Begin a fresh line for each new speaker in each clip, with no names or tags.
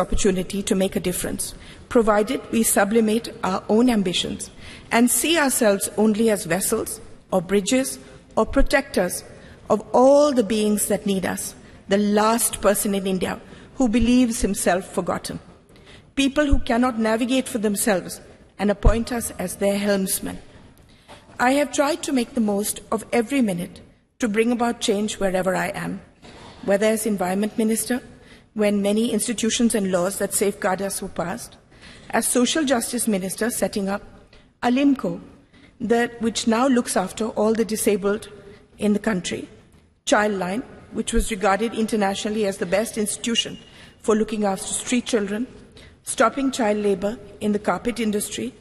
opportunity to make a difference, provided we sublimate our own ambitions and see ourselves only as vessels or bridges or protectors of all the beings that need us, the last person in India who believes himself forgotten, people who cannot navigate for themselves and appoint us as their helmsmen. I have tried to make the most of every minute to bring about change wherever I am, whether as Environment Minister, when many institutions and laws that safeguard us were passed, as Social Justice Minister setting up Alimco, which now looks after all the disabled in the country, Childline, which was regarded internationally as the best institution for looking after street children, stopping child labour in the carpet industry.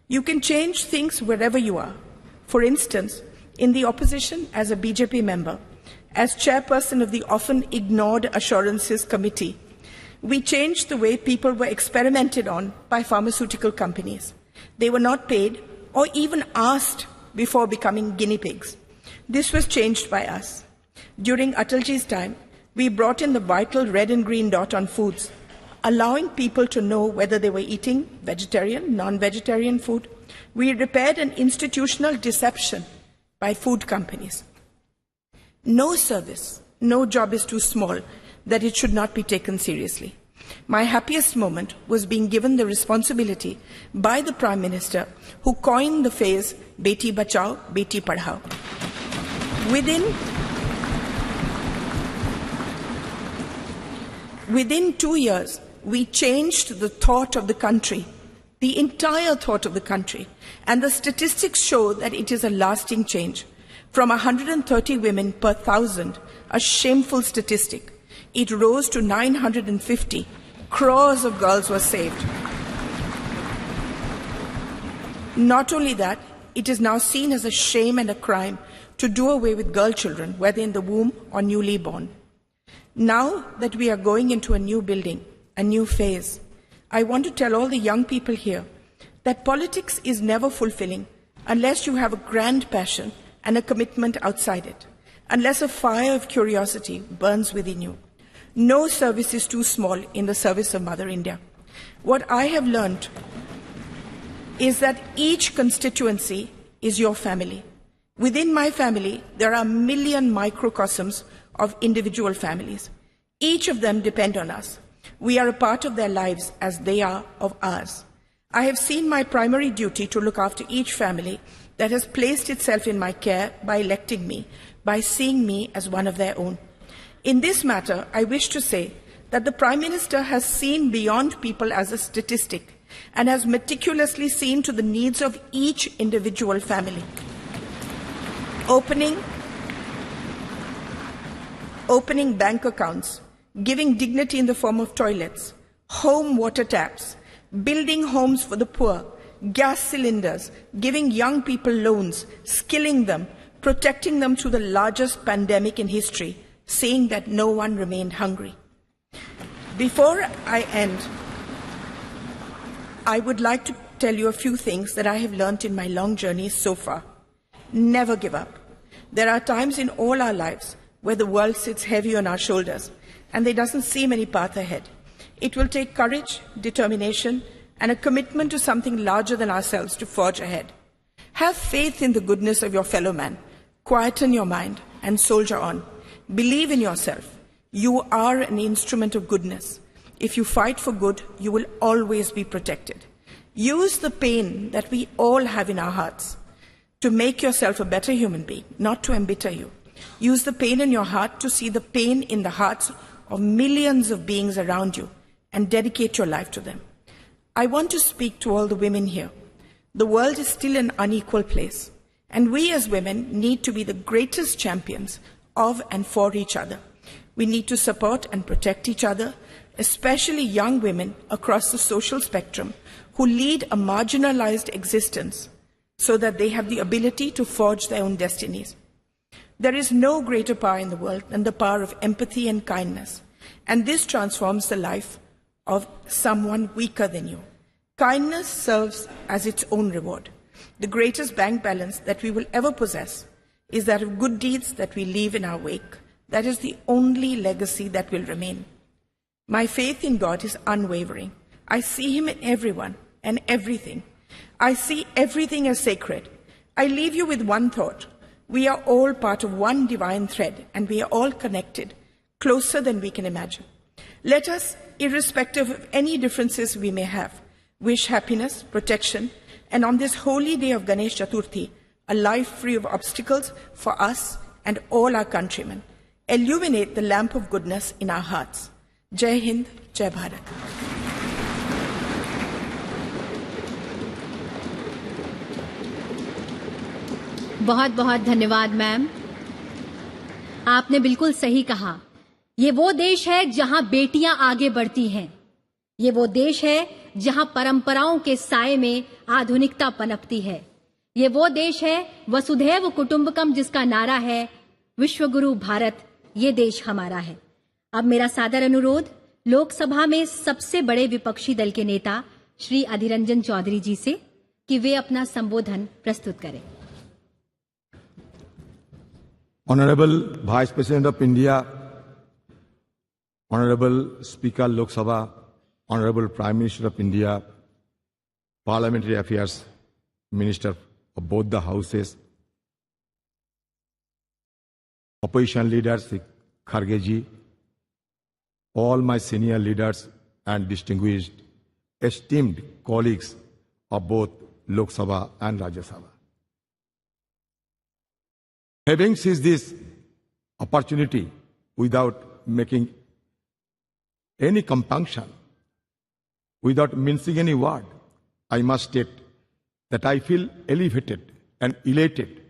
You can change things wherever you are. For instance, in the opposition as a BJP member, as chairperson of the often ignored Assurances Committee, we changed the way people were experimented on by pharmaceutical companies. They were not paid or even asked before becoming guinea pigs. This was changed by us. During Atalji's time, we brought in the vital red and green dot on foods, allowing people to know whether they were eating vegetarian, non-vegetarian food. We repaired an institutional deception by food companies. No service, no job is too small that it should not be taken seriously. My happiest moment was being given the responsibility by the Prime Minister, who coined the phrase Beti Bachao, Beti Padhao. Within 2 years, we changed the thought of the country, the entire thought of the country, and the statistics show that it is a lasting change. From 130 women per 1,000, a shameful statistic, it rose to 950. Crores of girls were saved. Not only that, it is now seen as a shame and a crime to do away with girl children, whether in the womb or newly born. Now that we are going into a new building, a new phase, I want to tell all the young people here that politics is never fulfilling unless you have a grand passion and a commitment outside it, unless a fire of curiosity burns within you. No service is too small in the service of Mother India. What I have learned is that each constituency is your family. Within my family, there are a million microcosms of individual families. Each of them depend on us. We are a part of their lives as they are of ours. I have seen my primary duty to look after each family that has placed itself in my care by electing me, by seeing me as one of their own. In this matter, I wish to say that the Prime Minister has seen beyond people as a statistic and has meticulously seen to the needs of each individual family. Opening bank accounts, giving dignity in the form of toilets, home water taps, building homes for the poor, gas cylinders, giving young people loans, skilling them, protecting them through the largest pandemic in history, saying that no one remained hungry. Before I end, I would like to tell you a few things that I have learnt in my long journey so far. Never give up. There are times in all our lives where the world sits heavy on our shoulders and there doesn't seem any path ahead. It will take courage, determination, and a commitment to something larger than ourselves to forge ahead. Have faith in the goodness of your fellow man. Quieten your mind and soldier on. Believe in yourself. You are an instrument of goodness. If you fight for good, you will always be protected. Use the pain that we all have in our hearts to make yourself a better human being, not to embitter you. Use the pain in your heart to see the pain in the hearts of millions of beings around you and dedicate your life to them. I want to speak to all the women here. The world is still an unequal place, and we as women need to be the greatest champions of and for each other. We need to support and protect each other, especially young women across the social spectrum who lead a marginalized existence so that they have the ability to forge their own destinies. There is no greater power in the world than the power of empathy and kindness, and this transforms the life of someone weaker than you. Kindness serves as its own reward. The greatest bank balance that we will ever possess is that of good deeds that we leave in our wake. That is the only legacy that will remain. My faith in God is unwavering. I see Him in everyone and everything. I see everything as sacred. I leave you with one thought. We are all part of one divine thread, and we are all connected, closer than we can imagine. Let us, irrespective of any differences we may have, wish happiness, protection, and on this holy day of Ganesh Chaturthi, a life free of obstacles for us and all our countrymen. Illuminate the lamp of goodness in our hearts. Jai Hind, Jai Bharat.
बहुत बहुत धन्यवाद ma'am. आपने बिल्कुल सही कहा। ये वो देश है जहां बेटियां आगे बढ़ती हैं। ये वो देश है जहां परंपराओं के साए में आधुनिकता पनपती है। ये वो देश है वसुधैव कुटुंबकम, जिसका नारा है विश्वगुरु भारत, ये देश हमारा है। अब मेरा सादर अनुरोध लोकसभा में सबसे बड़े विपक्षी दल के नेता श्री अधीर रंजन चौधरी जी से कि वे अपना संबोधन प्रस्तुत करें।
Honorable Vice President of India, Honorable Speaker Lok Sabha, Honorable Prime Minister of India, Parliamentary Affairs Minister of both the houses, opposition leaders, Kharge ji, all my senior leaders and distinguished, esteemed colleagues of both Lok Sabha and Rajya Sabha. Having seized this opportunity without making any compunction, without mincing any word, I must state that I feel elevated and elated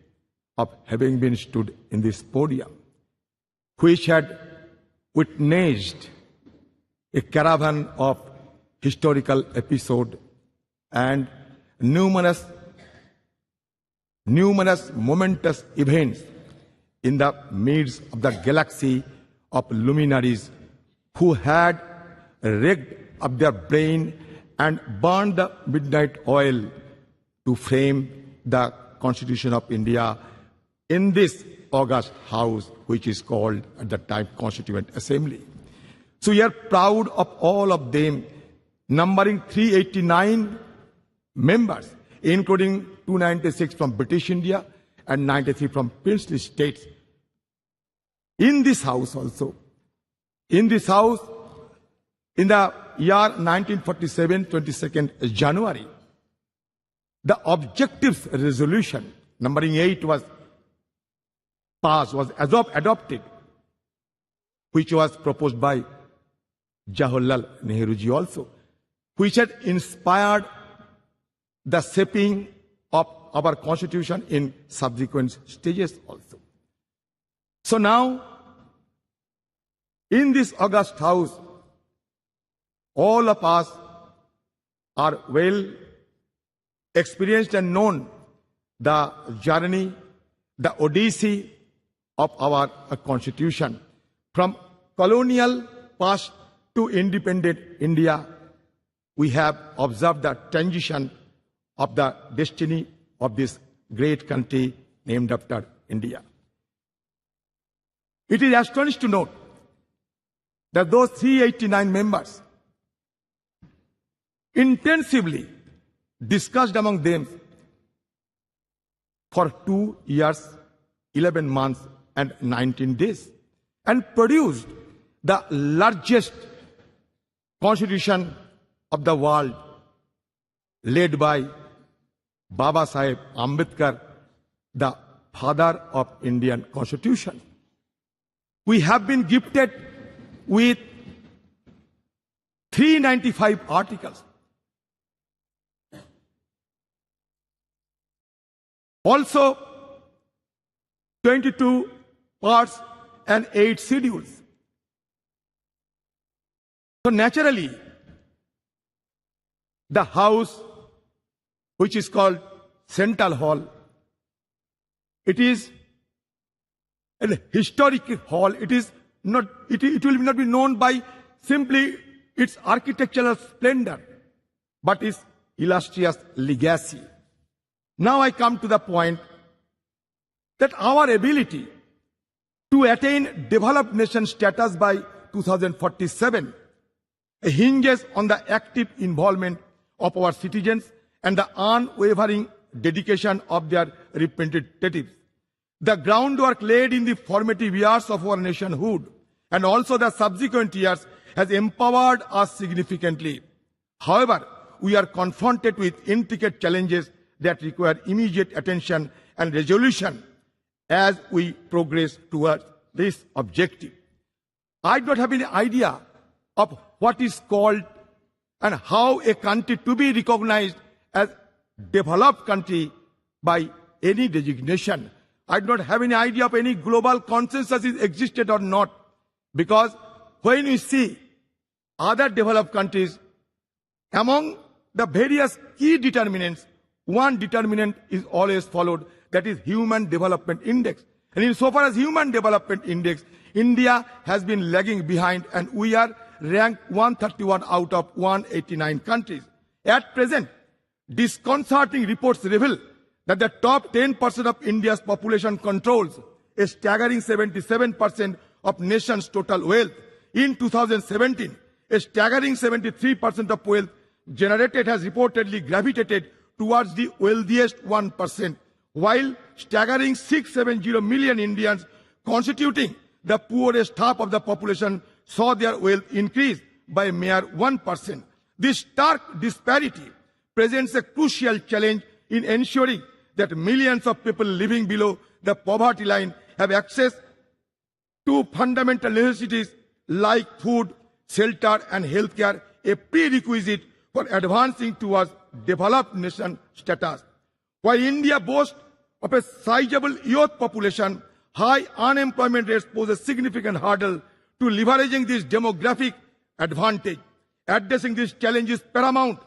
of having been stood in this podium, which had witnessed a caravan of historical episodes and numerous momentous events in the midst of the galaxy of luminaries who had rigged up their brain and burned the midnight oil to frame the Constitution of India in this august house, which is called at the time Constituent Assembly. So we are proud of all of them, numbering 389 members, including 296 from British India and 93 from princely states. In this house also, in this house, in the year 1947, 22nd January, the objectives resolution, numbering 8, was passed, was adopted, which was proposed by Jawaharlal Nehru ji also, which had inspired the shaping of our constitution in subsequent stages also. So now, in this august house, all of us are well experienced and known the journey, the odyssey of our constitution. From colonial past to independent India, we have observed the transition of the destiny of this great country named after India. It is astonishing to note that those 389 members intensively discussed among them for 2 years, 11 months and 19 days and produced the largest constitution of the world, led by Baba Saheb Ambedkar, the father of Indian Constitution. We have been gifted with 395 articles. Also, 22 parts and 8 schedules. So naturally, the house, which is called Central Hall, it is a historic hall. It is not. It will not be known by simply its architectural splendor, but its illustrious legacy. Now I come to the point that our ability to attain developed nation status by 2047 hinges on the active involvement of our citizens and the unwavering dedication of their representatives. The groundwork laid in the formative years of our nationhood and also the subsequent years has empowered us significantly. However, we are confronted with intricate challenges that require immediate attention and resolution as we progress towards this objective. I do not have any idea of what is called and how a country to be recognized as developed country by any designation. I do not have any idea of any global consensus is existed or not, because when we see other developed countries, among the various key determinants, one determinant is always followed, that is Human Development Index. And insofar as Human Development Index, India has been lagging behind and we are ranked 131 out of 189 countries. At present, disconcerting reports reveal that the top 10% of India's population controls a staggering 77% of nation's total wealth. In 2017, a staggering 73% of wealth generated has reportedly gravitated towards the wealthiest 1%, while staggering 670 million Indians constituting the poorest half of the population saw their wealth increase by a mere 1%. This stark disparity presents a crucial challenge in ensuring that millions of people living below the poverty line have access to fundamental necessities like food, shelter and healthcare, a prerequisite for advancing towards developed nation status. While India boasts of a sizable youth population, high unemployment rates pose a significant hurdle to leveraging this demographic advantage. Addressing this challenge is paramount,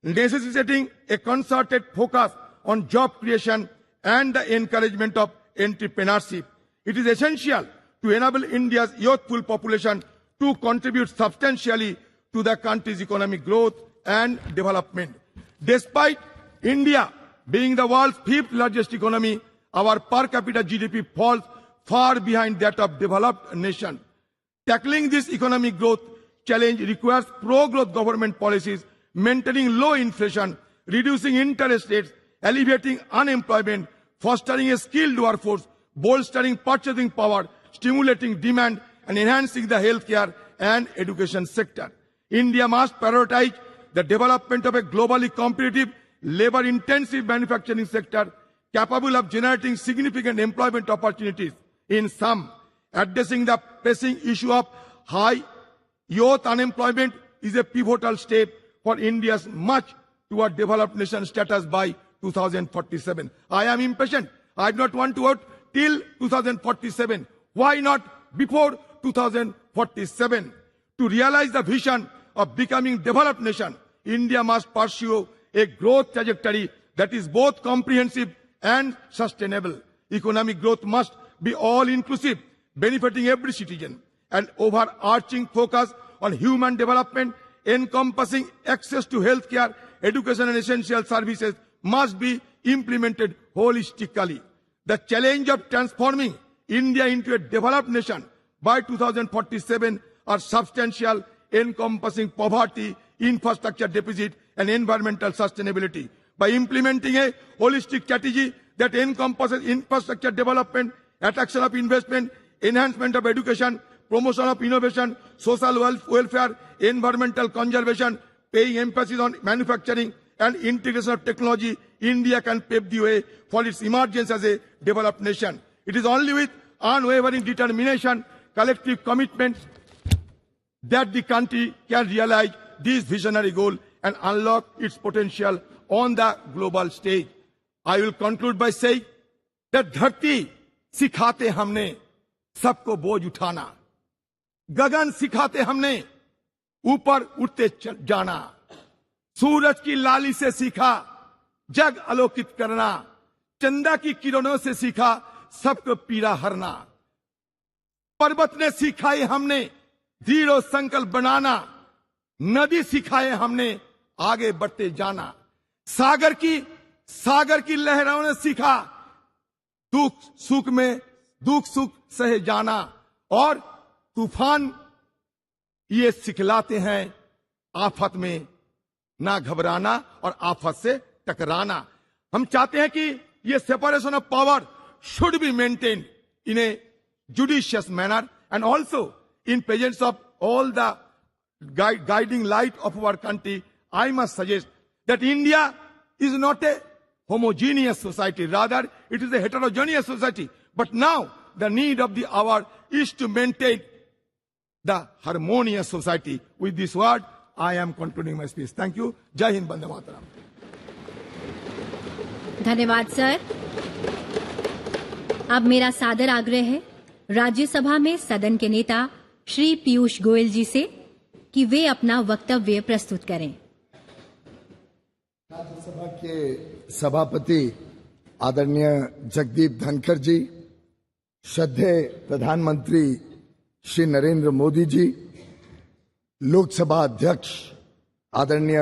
necessitating a concerted focus on job creation and the encouragement of entrepreneurship. It is essential to enable India's youthful population to contribute substantially to the country's economic growth and development. Despite India being the world's 5th largest economy, our per capita GDP falls far behind that of developed nations. Tackling this economic growth challenge requires pro-growth government policies, maintaining low inflation, reducing interest rates, alleviating unemployment, fostering a skilled workforce, bolstering purchasing power, stimulating demand, and enhancing the healthcare and education sector. India must prioritize the development of a globally competitive, labor-intensive manufacturing sector capable of generating significant employment opportunities. In sum, addressing the pressing issue of high youth unemployment is a pivotal step for India's march toward developed nation status by 2047. I am impatient. I do not want to vote till 2047. Why not before 2047? To realize the vision of becoming developed nation, India must pursue a growth trajectory that is both comprehensive and sustainable. Economic growth must be all-inclusive, benefiting every citizen. An overarching focus on human development, encompassing access to healthcare, education and essential services must be implemented holistically. The challenge of transforming India into a developed nation by 2047 are substantial, encompassing poverty, infrastructure deficit, and environmental sustainability. By implementing a holistic strategy that encompasses infrastructure development, attraction of investment, enhancement of education, promotion of innovation, social welfare, environmental conservation, paying emphasis on manufacturing and integration of technology, India can pave the way for its emergence as a developed nation. It is only with unwavering determination, collective commitment, that the country can realize this visionary goal and unlock its potential on the global stage. I will conclude by saying that धरती सिखाते हमने सबको बोझ उठाना, गगन सिखाते हमने ऊपर उठते जाना, सूरज की लाली से सीखा जग आलोकित करना, चंदा की किरणों से सीखा सबको पीड़ा हरना, पर्वत ने सिखाए हमने दृढ़ संकल्प बनाना, नदी सिखाए हमने आगे बढ़ते जाना, सागर की लहरों ने सीखा दुख सुख सहे जाना, और तूफान ये सिखलाते हैं आफत में ना घबराना और आफत से टकराना। हम चाहते हैं कि ये separation of power should be maintain in A judicious manner and also in presence of all the guiding light of our country. I must suggest that India is not a homogeneous society, rather it is a heterogeneous society. But now the need of the hour is to maintain the harmonious society. With this word, I am concluding my speech. Thank you. Jai Hind, Bande Mataram.
धन्यवाद sir. अब मेरा सादर आग्रह है राज्यसभा में सदन के नेता श्री पीयूष गोयल जी से कि वे अपना वक्तव्य प्रस्तुत करें।
राज्यसभा के सभापति आदरणीय जगदीप धनखड़ जी, श्रद्धेय प्रधानमंत्री श्री नरेंद्र मोदी जी, लोकसभा अध्यक्ष आदरणीय